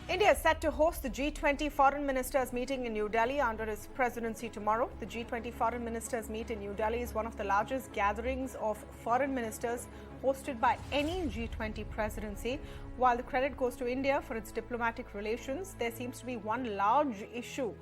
India is set to host the G20 Foreign Ministers Meeting in New Delhi under its presidency tomorrow. The G20 Foreign Ministers Meet in New Delhi is one of the largest gatherings of foreign ministers hosted by any G20 presidency. While the credit goes to India for its diplomatic relations, there seems to be one large issue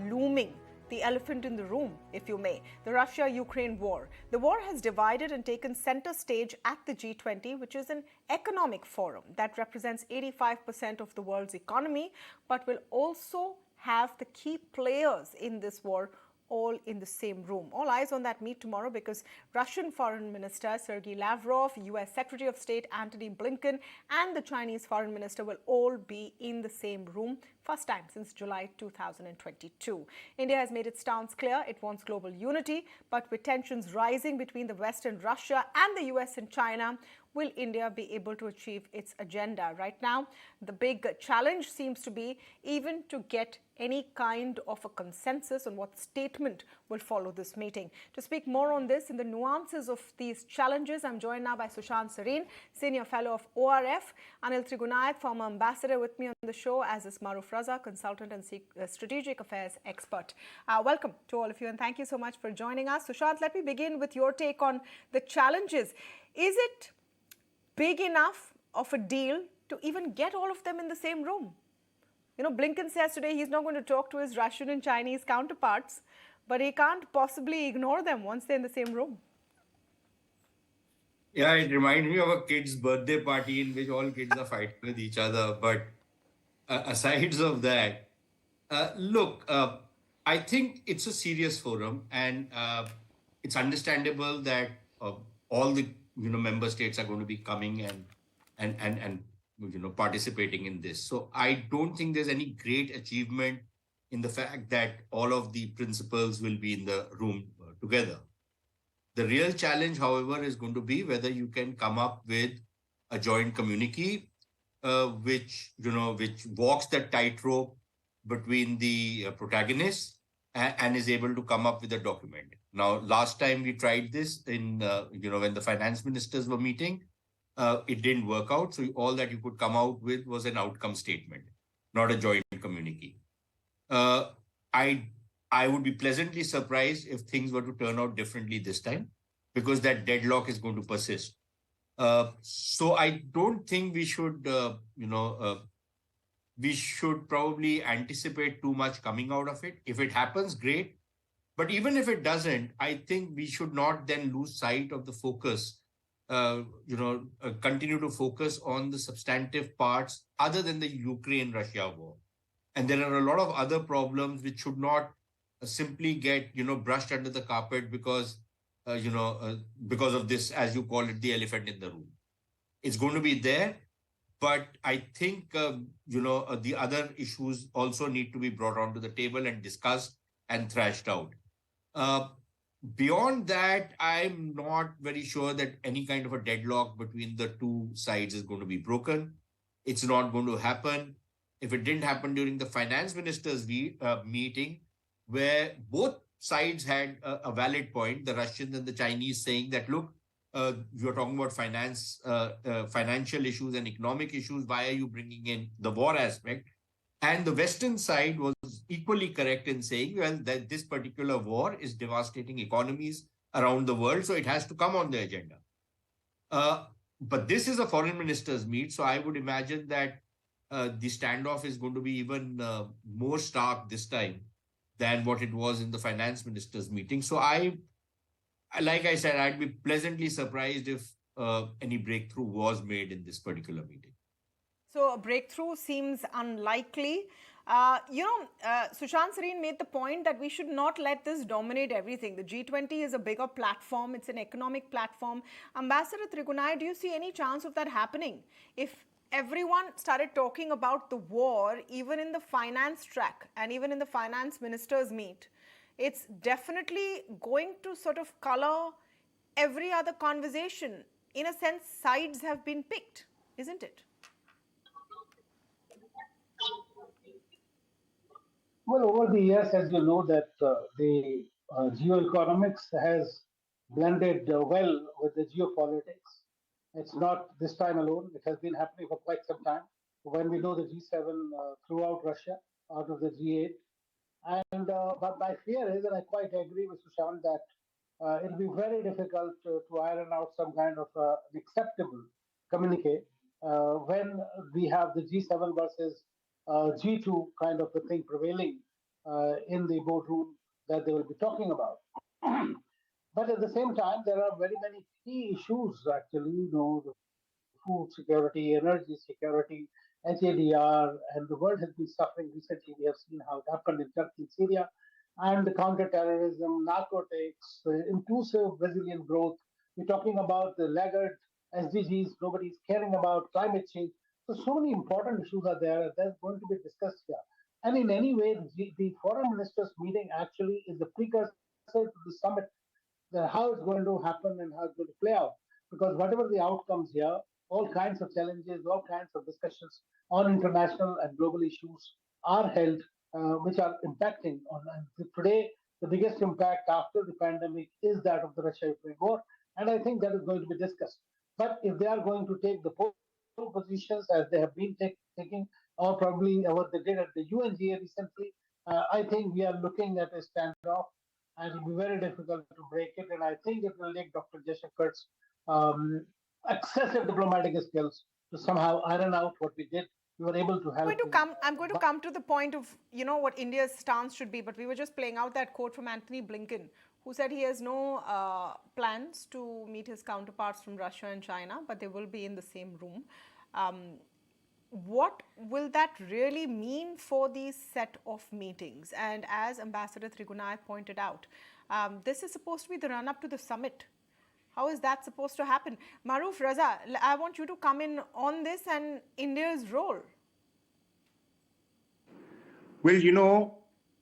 looming. The elephant in the room, if you may, the Russia-Ukraine war. The war has divided and taken center stage at the G20, which is an economic forum that represents 85% of the world's economy, but will also have the key players in this war all in the same room. All eyes on that meet tomorrow because Russian Foreign Minister Sergei Lavrov, US Secretary of State Antony Blinken, and the Chinese Foreign Minister will all be in the same room. First time since July 2022. India has made its stance clear. It wants global unity, but with tensions rising between the West and Russia and the US and China, will India be able to achieve its agenda? Right now, the big challenge seems to be even to get any kind of a consensus on what statement will follow this meeting. To speak more on this and the nuances of these challenges, I'm joined now by Sushant Sareen, Senior Fellow of ORF, Anil Trigunayat, former ambassador with me on the show, as is Maroof, Raza, consultant and strategic affairs expert. Welcome to all of you and thank you so much for joining us. Sushant, let me begin with your take on the challenges. Is it big enough of a deal to even get all of them in the same room? You know, Blinken says today he's not going to talk to his Russian and Chinese counterparts, but he can't possibly ignore them once they're in the same room. Yeah, it reminds me of a kid's birthday party in which all kids are fighting with each other. But aside of that, look, I think it's a serious forum, and it's understandable that all the member states are going to be coming and participating in this. So I don't think there's any great achievement in the fact that all of the principals will be in the room together. The real challenge, however, is going to be whether you can come up with a joint communique which walks that tightrope between the protagonists and is able to come up with a document. Now, last time we tried this in when the finance ministers were meeting, it didn't work out. So all that you could come out with was an outcome statement, not a joint communique. I would be pleasantly surprised if things were to turn out differently this time, because that deadlock is going to persist. So I don't think we should, we should probably anticipate too much coming out of it. If it happens, great. But even if it doesn't, I think we should not then lose sight of the focus, continue to focus on the substantive parts other than the Ukraine-Russia war. And there are a lot of other problems which should not simply get, brushed under the carpet because of this, as you call it, the elephant in the room. It's going to be there, but I think, the other issues also need to be brought onto the table and discussed and thrashed out. Beyond that, I'm not very sure that any kind of a deadlock between the two sides is going to be broken. It's not going to happen. If it didn't happen during the finance ministers' meeting, where both sides had a valid point, the Russians and the Chinese, saying that, look, you're talking about financial issues and economic issues. Why are you bringing in the war aspect? And the Western side was equally correct in saying, well, that this particular war is devastating economies around the world, so it has to come on the agenda. But this is a foreign ministers meet, so I would imagine that the standoff is going to be even more stark this time than what it was in the finance ministers meeting. So like I said, I'd be pleasantly surprised if any breakthrough was made in this particular meeting. So a breakthrough seems unlikely. Sushant Sareen made the point that we should not let this dominate everything. The G20 is a bigger platform. It's an economic platform. Ambassador Trigunayat, do you see any chance of that happening? If everyone started talking about the war, even in the finance track and even in the finance ministers meet, it's definitely going to sort of color every other conversation. In a sense, sides have been picked, isn't it? Well, over the years, as you know, that the geoeconomics has blended well with the geopolitics. It's not this time alone. It has been happening for quite some time. when we know the G7 threw out Russia out of the G8. And but my fear is, and I quite agree with Sushant, that it'll be very difficult to iron out some kind of acceptable communique when we have the G7 versus G2 kind of a thing prevailing in the boardroom that they will be talking about. But at the same time, there are very many key issues actually, the food security, energy security, HADR, and the world has been suffering recently. We have seen how it happened in Turkey and Syria, and the counterterrorism, narcotics, inclusive, resilient growth. We're talking about the laggard SDGs, nobody's caring about climate change. So many important issues are there, and that's going to be discussed here. And in any way, the foreign ministers meeting actually is the precursor to the summit, how it's going to happen and how it's going to play out. Because whatever the outcomes here, all kinds of challenges, all kinds of discussions on international and global issues are held, which are impacting on. And today, the biggest impact after the pandemic is that of the Russia-Ukraine war, and I think that is going to be discussed. But if they are going to take the pole positions as they have been taking, or probably what they did at the UNGA recently, I think we are looking at a standoff, and it will be very difficult to break it. And I think it will take Dr. Jaishankar's um, excessive diplomatic skills to somehow iron out what we did. We were able to help. I'm going to come to the point of, what India's stance should be, but we were just playing out that quote from Antony Blinken, who said he has no plans to meet his counterparts from Russia and China, but they will be in the same room. What will that really mean for these set of meetings? And as Ambassador Trigunayat pointed out, this is supposed to be the run-up to the summit. How is that supposed to happen? Maroof, Raza, I want you to come in on this and India's role. Well,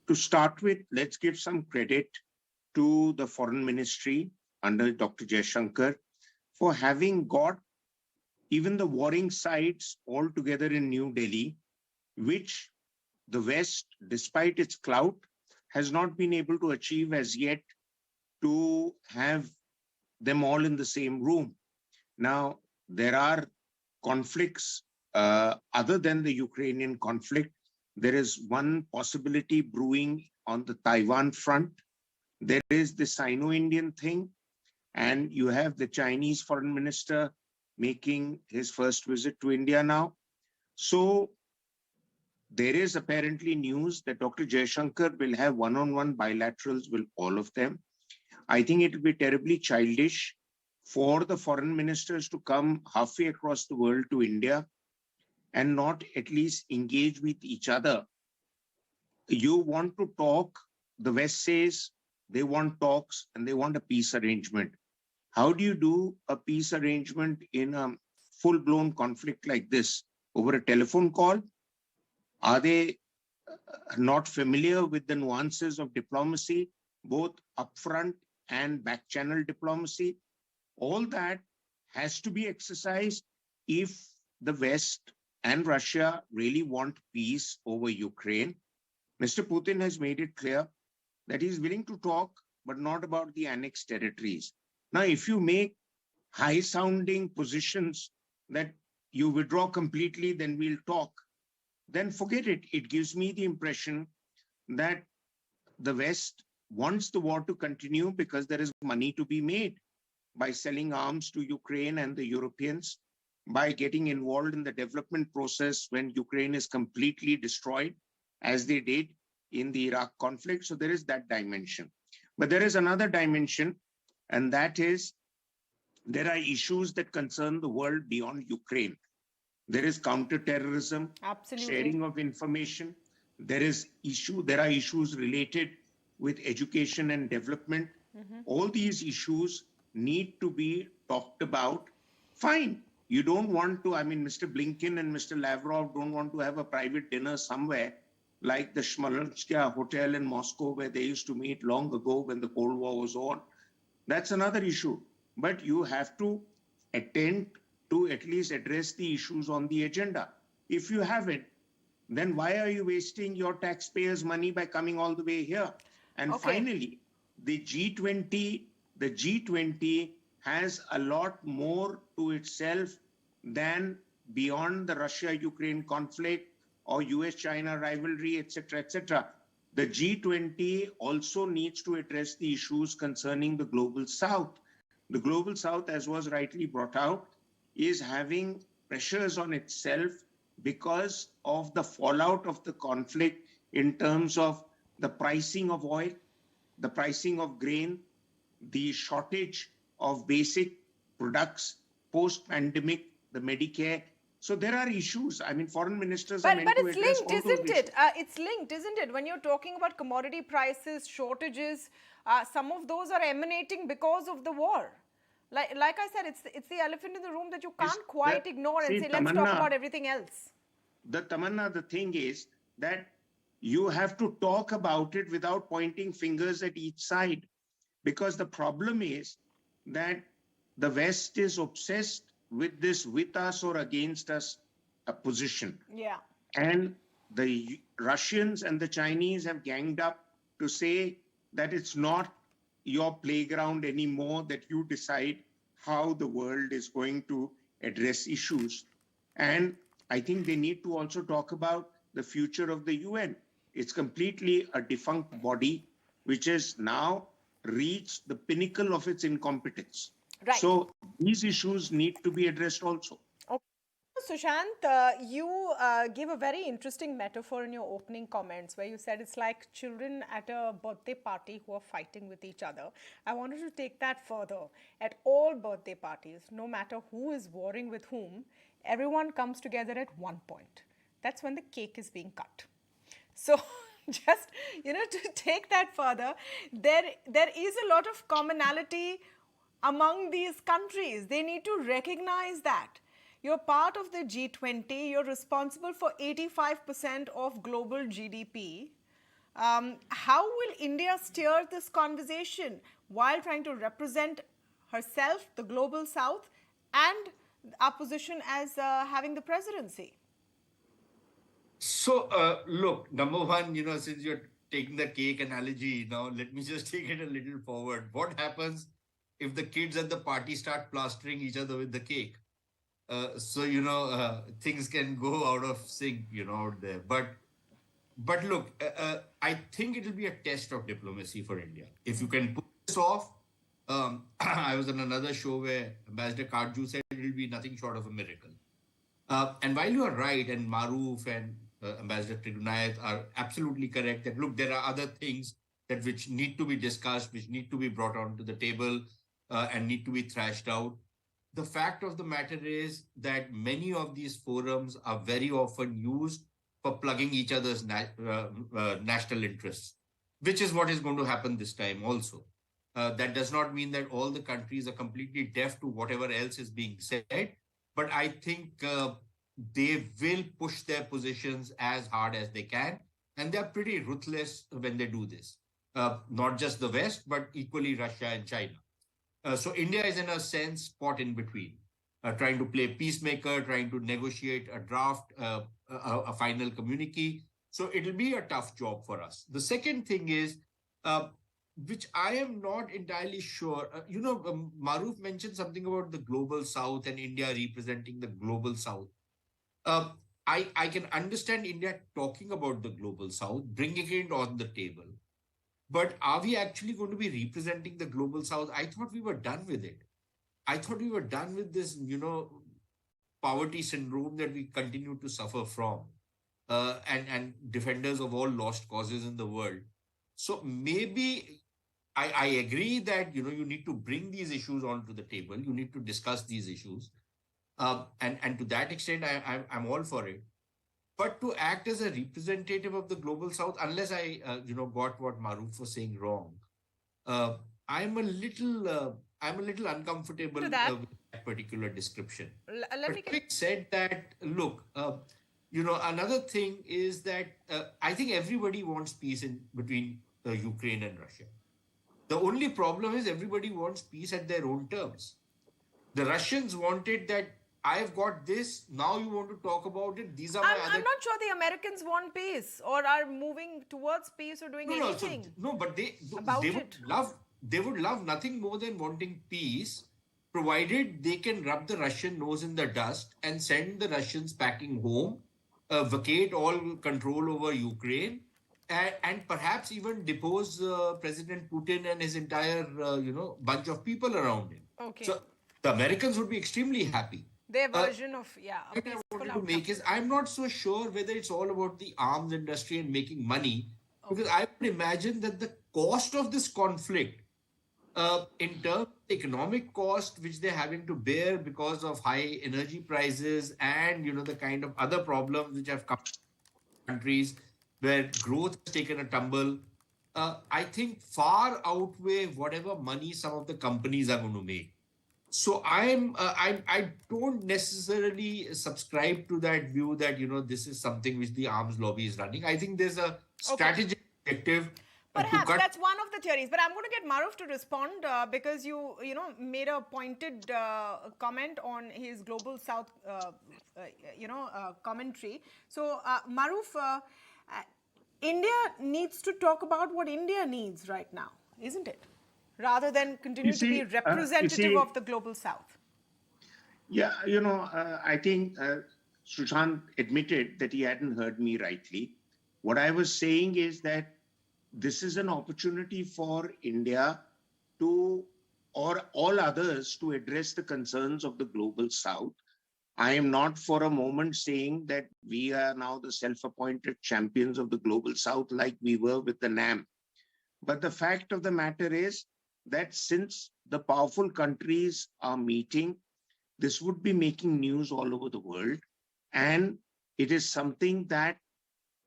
to start with, let's give some credit to the foreign ministry under Dr. Jaishankar for having got even the warring sides all together in New Delhi, which the West, despite its clout, has not been able to achieve as yet, to have them all in the same room. Now, there are conflicts other than the Ukrainian conflict. There is one possibility brewing on the Taiwan front. There is the Sino-Indian thing, and you have the Chinese foreign minister making his first visit to India now. So there is apparently news that Dr. Jaishankar will have one-on-one bilaterals with all of them. I think it will be terribly childish for the foreign ministers to come halfway across the world to India and not at least engage with each other. You want to talk, the West says they want talks and they want a peace arrangement. How do you do a peace arrangement in a full-blown conflict like this? Over a telephone call? Are they not familiar with the nuances of diplomacy, both upfront and back-channel diplomacy? All that has to be exercised if the West and Russia really want peace over Ukraine. Mr. Putin has made it clear that he's willing to talk, but not about the annexed territories. Now, if you make high-sounding positions that you withdraw completely, then we'll talk, then forget it. It gives me the impression that the West wants the war to continue because there is money to be made by selling arms to Ukraine and the Europeans, by getting involved in the development process when Ukraine is completely destroyed, as they did in the Iraq conflict. So there is that dimension. But there is another dimension, and that is there are issues that concern the world beyond Ukraine. There is counterterrorism, sharing of information. There are issues related with education and development. All these issues need to be talked about. Fine. You don't want to, Mr. Blinken and Mr. Lavrov don't want to have a private dinner somewhere like the Smolensk Hotel in Moscow where they used to meet long ago when the Cold War was on. That's another issue. But you have to attempt to at least address the issues on the agenda. If you haven't, then why are you wasting your taxpayers' money by coming all the way here? And finally, the G20 has a lot more to itself than beyond the Russia-Ukraine conflict or US-China rivalry, etc., etc. The G20 also needs to address the issues concerning the global South. The global South, as was rightly brought out, is having pressures on itself because of the fallout of the conflict in terms of the pricing of oil, the pricing of grain, the shortage of basic products, post-pandemic, the Medicare. So there are issues. I mean, foreign ministers are meant But to it's address linked, all those isn't issues. it? It's linked, isn't it? When you're talking about commodity prices, shortages, some of those are emanating because of the war. Like I said, it's the elephant in the room that you can't quite ignore and say, let's talk about everything else. The thing is that you have to talk about it without pointing fingers at each side. Because the problem is that the West is obsessed with this with us or against us position. Yeah. And the Russians and the Chinese have ganged up to say that it's not your playground anymore, that you decide how the world is going to address issues. And I think they need to also talk about the future of the UN. It's completely a defunct body, which has now reached the pinnacle of its incompetence. Right. So these issues need to be addressed also. Sushant, you gave a very interesting metaphor in your opening comments where you said it's like children at a birthday party who are fighting with each other. I wanted to take that further. At all birthday parties, no matter who is warring with whom, everyone comes together at one point. That's when the cake is being cut. So just, to take that further, there is a lot of commonality among these countries. They need to recognize that. You're part of the G20. You're responsible for 85% of global GDP. How will India steer this conversation while trying to represent herself, the global South, and our position as having the presidency? So, look, number one, since you're taking the cake analogy, now let me just take it a little forward. What happens if the kids at the party start plastering each other with the cake? Things can go out of sync, out there. But look, I think it will be a test of diplomacy for India. If you can put this off, I was on another show where Ambassador Kajju said it will be nothing short of a miracle. And while you are right, and Maroof and Ambassador Trigunayat are absolutely correct that, look, there are other things which need to be discussed, which need to be brought onto the table and need to be thrashed out. The fact of the matter is that many of these forums are very often used for plugging each other's national interests, which is what is going to happen this time also. That does not mean that all the countries are completely deaf to whatever else is being said, but I think they will push their positions as hard as they can, and they're pretty ruthless when they do this. Not just the West, but equally Russia and China. So India is in a sense caught in between, trying to play peacemaker, trying to negotiate a draft, a final communique. So it'll be a tough job for us. The second thing is, which I am not entirely sure, Maroof mentioned something about the global South and India representing the global South. I can understand India talking about the global South, bringing it on the table. But are we actually going to be representing the global South? I thought we were done with it. I thought we were done with this, poverty syndrome that we continue to suffer from, and defenders of all lost causes in the world. So maybe I agree that, you need to bring these issues onto the table. You need to discuss these issues. And to that extent, I'm all for it. But to act as a representative of the global South, unless I, got what Maroof was saying wrong, I'm a little uncomfortable with that particular description. Having said that, look, another thing is that I think everybody wants peace between Ukraine and Russia. The only problem is everybody wants peace at their own terms. The Russians wanted that. I've got this. Now you want to talk about it. These are my other. I'm not sure the Americans want peace or are moving towards peace or doing anything. But they would love nothing more than wanting peace, provided they can rub the Russian nose in the dust and send the Russians packing home, vacate all control over Ukraine, and perhaps even depose President Putin and his entire, bunch of people around him. Okay. So the Americans would be extremely happy. Their version of, a What I peaceful wanted to outcome. make is I'm not so sure whether it's all about the arms industry and making money, because I would imagine that the cost of this conflict, in terms of economic cost which they're having to bear because of high energy prices and the kind of other problems which have come to countries where growth has taken a tumble, I think far outweigh whatever money some of the companies are going to make. So I don't necessarily subscribe to that view that this is something which the arms lobby is running. I think there's a strategic objective. Perhaps that's one of the theories, but I'm going to get Maroof to respond because you made a pointed comment on his Global South commentary. So Maroof, India needs to talk about what India needs right now, isn't it? Rather than continue to be representative of the Global South. Yeah, I think Sushant admitted that he hadn't heard me rightly. What I was saying is that this is an opportunity for India to, or all others, to address the concerns of the Global South. I am not for a moment saying that we are now the self-appointed champions of the Global South like we were with the NAM. But the fact of the matter is that since the powerful countries are meeting, this would be making news all over the world. And it is something that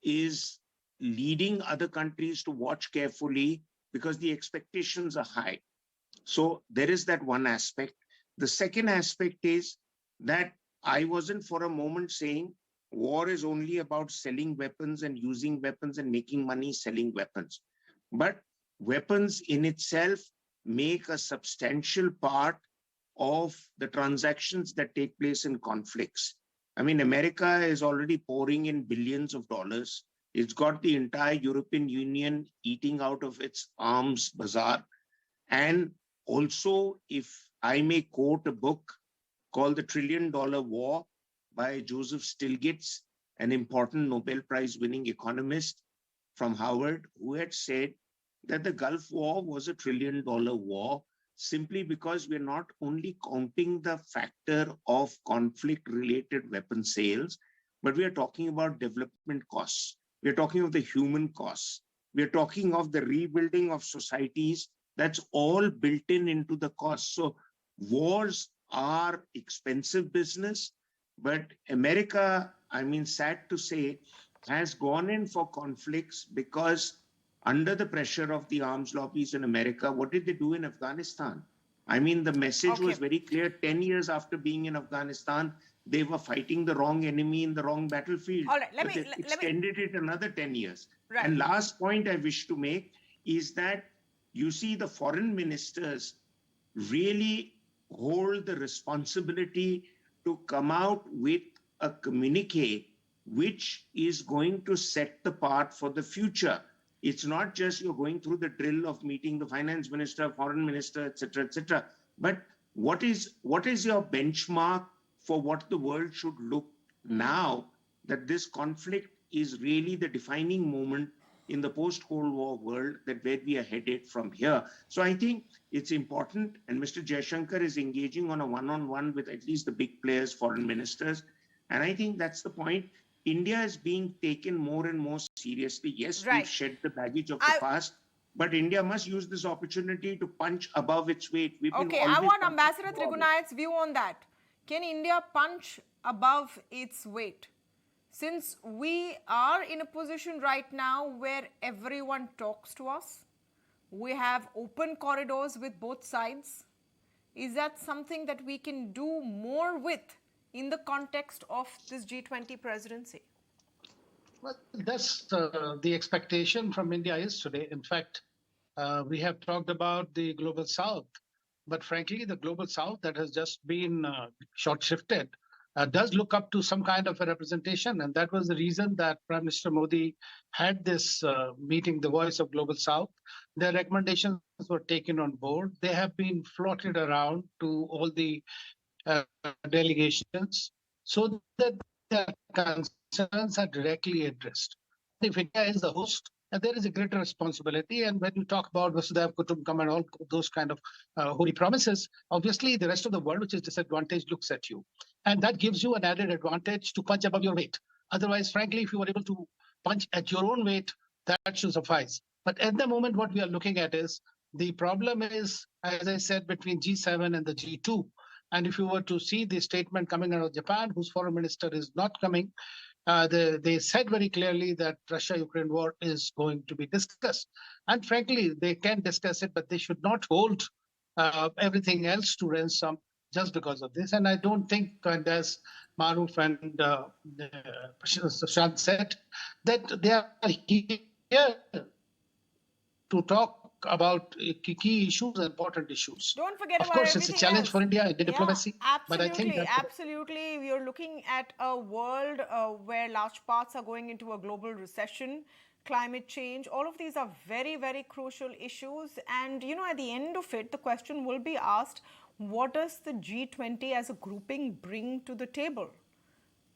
is leading other countries to watch carefully because the expectations are high. So there is that one aspect. The second aspect is that I wasn't for a moment saying war is only about selling weapons and using weapons and making money selling weapons. But weapons in itself make a substantial part of the transactions that take place in conflicts. I mean, America is already pouring in billions of dollars. It's got the entire European Union eating out of its arms bazaar. And also, if I may quote a book called The $1 Trillion War by Joseph Stiglitz, an important Nobel Prize winning economist from Harvard, who had said that the Gulf War was a $1 trillion war simply because we're not only counting the factor of conflict-related weapon sales, but we are talking about development costs. We're talking of the human costs. We're talking of the rebuilding of societies. That's all built into the cost. So wars are expensive business, but America, sad to say, has gone in for conflicts because under the pressure of the arms lobbies in America, what did they do in Afghanistan? The message was very clear. 10 years after being in Afghanistan, they were fighting the wrong enemy in the wrong battlefield. All right, let me extended it another 10 years. Right. And last point I wish to make is that you see the foreign ministers really hold the responsibility to come out with a communique which is going to set the path for the future. It's not just you're going through the drill of meeting the finance minister, foreign minister, etc., but what is your benchmark for what the world should look now that this conflict is really the defining moment in the post-Cold War world, that where we are headed from here. So I think it's important, and Mr. Jaishankar is engaging on a one-on-one with at least the big players, foreign ministers. And I think that's the point. India is being taken more and more seriously. Yes, right. We've shed the baggage of the past, but India must use this opportunity to punch above its weight. Okay, I want Ambassador Trigunayat's view on that. Can India punch above its weight? Since we are in a position right now where everyone talks to us, we have open corridors with both sides. Is that something that we can do more with in the context of this G20 presidency? Well, that's the expectation from India is today. In fact, we have talked about the Global South, but frankly, the Global South that has just been short-shifted does look up to some kind of a representation. And that was the reason that Prime Minister Modi had this meeting, the Voice of Global South. Their recommendations were taken on board. They have been floated around to all the delegations so that their concerns are directly addressed. If India is the host, and there is a greater responsibility. And when you talk about Vasudhaiva Kutumbakam and all those kind of holy promises, obviously the rest of the world, which is disadvantaged, looks at you. And that gives you an added advantage to punch above your weight. Otherwise, frankly, if you were able to punch at your own weight, that should suffice. But at the moment, what we are looking at is the problem is, as I said, between G7 and the G2. And if you were to see the statement coming out of Japan, whose foreign minister is not coming, they said very clearly that Russia-Ukraine war is going to be discussed. And frankly, they can discuss it, but they should not hold everything else to ransom just because of this. And I don't think, and as Maroof and Sushant said, that they are here to talk about key issues, important issues. Don't forget of about course, it's a challenge else. for India in diplomacy. Absolutely, but I think absolutely. We are looking at a world where large parts are going into a global recession, climate change. All of these are very, very crucial issues. And, you know, at the end of it, the question will be asked, what does the G20 as a grouping bring to the table?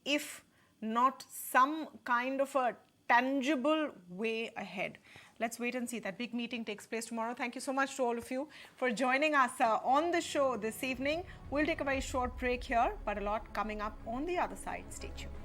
If not some kind of a tangible way ahead. Let's wait and see. That big meeting takes place tomorrow. Thank you so much to all of you for joining us on the show this evening. We'll take a very short break here, but a lot coming up on the other side. Stay tuned.